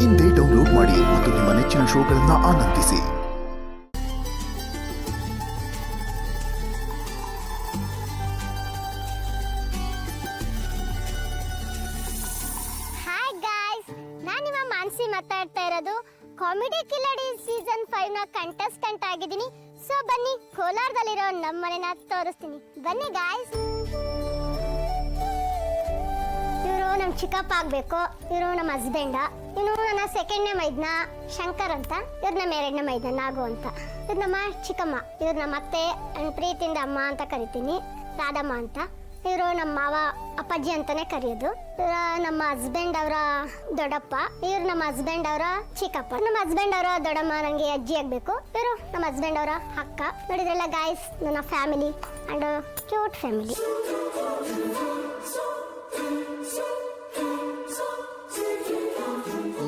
ಇಂದೇ ಡೌನ್ಲೋಡ್ ಮಾಡಿ ಮತ್ತು ನಿಮ್ಮ ನೆಚ್ಚಿನ ಶೋಗಳನ್ನು ಆನಂದಿಸಿ. ಹಾಯ್ ಗಾಯ್ಸ್, ನಾನು ನಿಮ್ಮ ಮಾನಸಿ ಮಾತಾಡ್ತಾ ಇರೋದು. ಕಾಮಿಡಿ ಕಿಲಾಡಿ ಸೀಸನ್ 5 ನ ಕಂಟೆಸ್ಟೆಂಟ್ ಆಗಿದ್ದೀನಿ. ಸೊ ಬನ್ನಿ, ಕೋಲಾರದಲ್ಲಿರೋ ನಮ್ಮ ಮನೆನ ತೋರಿಸ್ತೀನಿ. ಬನ್ನಿ ಗಾಯ್ಸ್. ಇವರು ನಮ್ಮ ಚಿಕ್ಕಪ್ಪ ಆಗಬೇಕು. ಇವರು ನಮ್ಮ ಹಸ್ಬೆಂಡ. ಇನ್ನು ನನ್ನ ಸೆಕೆಂಡ್ನೇ ಮೈದ್ನ ಶಂಕರ್ ಅಂತ. ಇವ್ರು ನಮ್ಮ ಎರಡನೇ ಮೈದ್ನ ನಾಗು ಅಂತ. ಇವ್ರು ನಮ್ಮ ಚಿಕ್ಕಮ್ಮ. ಇವ್ರು ನಮ್ಮ ಅತ್ತೆ ಪ್ರೀತಿಯಿಂದ ಅಮ್ಮ ಅಂತ ಕರಿತೀನಿ, ರಾಧಮ್ಮ ಅಂತ. ಇವರು ನಮ್ಮ ಮಾವ, ಅಪ್ಪಾಜಿ ಅಂತಾನೆ ಕರೆಯೋದು. ನಮ್ಮ ಹಸ್ಬೆಂಡ್ ಅವರ ದೊಡ್ಡಪ್ಪ. ಇವ್ರು ನಮ್ಮ ಹಸ್ಬೆಂಡ್ ಅವರ ಚಿಕ್ಕಪ್ಪ. ನಮ್ಮ ಹಸ್ಬೆಂಡ್ ಅವರ ದೊಡ್ಡಮ್ಮ ನನಗೆ ಅಜ್ಜಿ ಆಗ್ಬೇಕು. ಇವರು ನಮ್ಮ ಹಸ್ಬೆಂಡ್ ಅವರ ಅಕ್ಕ. ನೋಡಿದ್ರಲ್ಲ ಗಾಯ್ಸ್, ನನ್ನ ಫ್ಯಾಮಿಲಿ ಅಂಡ್ ಕ್ಯೂಟ್ ಫ್ಯಾಮಿಲಿ.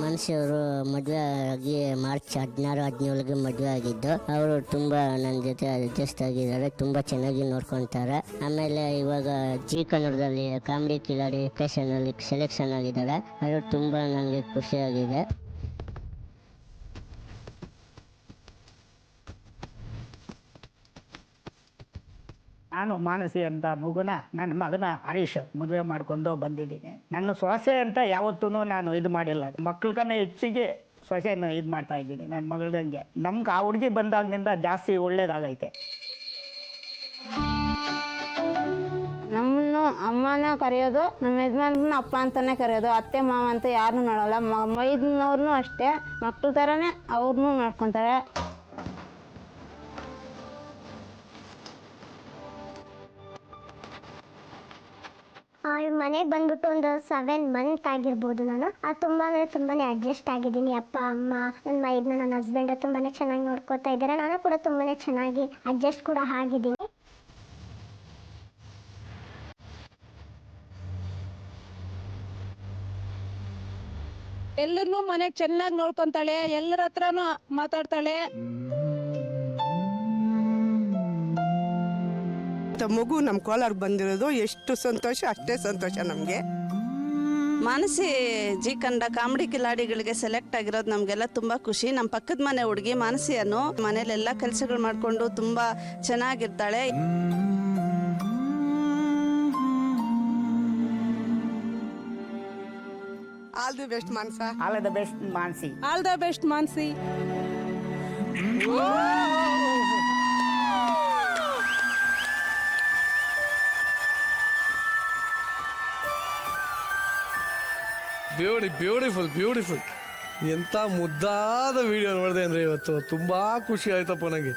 ಮನುಷ್ಯವರು ಮದುವೆ ಆಗಿ ಮಾರ್ಚ್ 16-17ಗೆ ಮದುವೆ ಆಗಿದ್ದು. ಅವರು ತುಂಬಾ ನನ್ನ ಜೊತೆ ಅಡ್ಜಸ್ಟ್ ಆಗಿದ್ದಾರೆ, ತುಂಬಾ ಚೆನ್ನಾಗಿ ನೋಡ್ಕೊತಾರೆ. ಆಮೇಲೆ ಇವಾಗ ಜಿ ಕನ್ನಡದಲ್ಲಿ ಕಾಮಿಡಿ ಕಿಲಾಡಿ ಅಲ್ಲಿ ಸೆಲೆಕ್ಷನ್ ಆಗಿದ್ದಾರೆ. ಅದು ತುಂಬಾ ನನಗೆ ಖುಷಿಯಾಗಿದೆ. ನಾನು ಮಾನಸಿ ಅಂತ ಮಗುನ ನನ್ನ ಮಗನ ಹರೀಶ್ ಮದುವೆ ಮಾಡ್ಕೊಂಡು ಬಂದಿದ್ದೀನಿ. ನನ್ನ ಸೊಸೆ ಅಂತ ಯಾವತ್ತೂ ನಾನು ಇದು ಮಾಡಿಲ್ಲ. ಮಕ್ಕಳನ್ನ ಹೆಚ್ಚಿಗೆ ಸೊಸೆನ ಇದು ಮಾಡ್ತಾ ಇದ್ದೀನಿ ನನ್ನ ಮಗಳಂಗೆ. ನಮ್ಗೆ ಆ ಹುಡುಗಿ ಬಂದಾಗಿನಿಂದ ಜಾಸ್ತಿ ಒಳ್ಳೇದಾಗೈತೆ. ನಮ್ಮನ್ನು ಅಮ್ಮನ ಕರೆಯೋದು, ನಮ್ಮ ಯಜಮಾನ್ರನ್ನ ಅಪ್ಪ ಅಂತಾನೆ ಕರೆಯೋದು. ಅತ್ತೆ ಮಾವ ಅಂತ ಯಾರನ್ನೂ ನೋಡಲ್ಲ. ಮೈದನವ್ರನ್ನೂ ಅಷ್ಟೇ, ಮಕ್ಳ ಥರನೇ ಅವ್ರನ್ನೂ ನೋಡ್ಕೊತಾರೆ. ಮನೆಗೆ ಬಂದ್ಬಿಟ್ಟು ಒಂದು 7 ಮಂತ್ ಆಗಿರ್ಬೋದು. ನಾನು ತುಂಬಾನೇ ಅಡ್ಜಸ್ಟ್ ಆಗಿದ್ದೀನಿ. ಅಪ್ಪ ಅಮ್ಮ, ನನ್ನ ಮೈದ್ನ, ನನ್ನ ಹಸ್ಬೆಂಡ್ ತುಂಬಾನೇ ಚೆನ್ನಾಗಿ ನೋಡ್ಕೋತಾ ಇದ್ದಾರೆ. ನಾನು ಕೂಡ ತುಂಬಾನೇ ಚೆನ್ನಾಗಿ ಅಡ್ಜಸ್ಟ್ ಕೂಡ ಆಗಿದ್ದೀನಿ. ಎಲ್ಲರನ್ನೂ ಮನೆಗೆ ಚೆನ್ನಾಗಿ ನೋಡ್ಕೊಂತಾಳೆ, ಎಲ್ಲರ ಹತ್ರನೂ ಮಾತಾಡ್ತಾಳೆ. ಮಗು ನಮ್ಮ ಕೋಲಾರ ಬಂದಿರೋದು ಎಷ್ಟು ಸಂತೋಷ, ಅಷ್ಟೇ ಸಂತೋಷ ನಮಗೆ. ಮಾನಸಿ ಜಿ ಕನ್ನಡ ಕಾಮಿಡಿ ಕಿಲಾಡಿಗಳಿಗೆ ಸೆಲೆಕ್ಟ್ ಆಗಿರೋದು ನಮಗೆಲ್ಲ ತುಂಬ ಖುಷಿ. ನಮ್ಮ ಪಕ್ಕದ ಮನೆ ಹುಡುಗಿ ಮಾನಸಿಯನ್ನು ಮನೇಲೆಲ್ಲ ಕೆಲಸಗಳು ಮಾಡಿಕೊಂಡು ತುಂಬ ಚೆನ್ನಾಗಿರ್ತಾಳೆ. All the best Manasa. All the best Manasi. All the best Manasi. Beautiful. ಎಂಥ ಮುದ್ದಾದ ವಿಡಿಯೋ ನೋಡಿದೆ ಅಂದರೆ ಇವತ್ತು ತುಂಬ ಖುಷಿ ಆಯ್ತಪ್ಪ ನನಗೆ.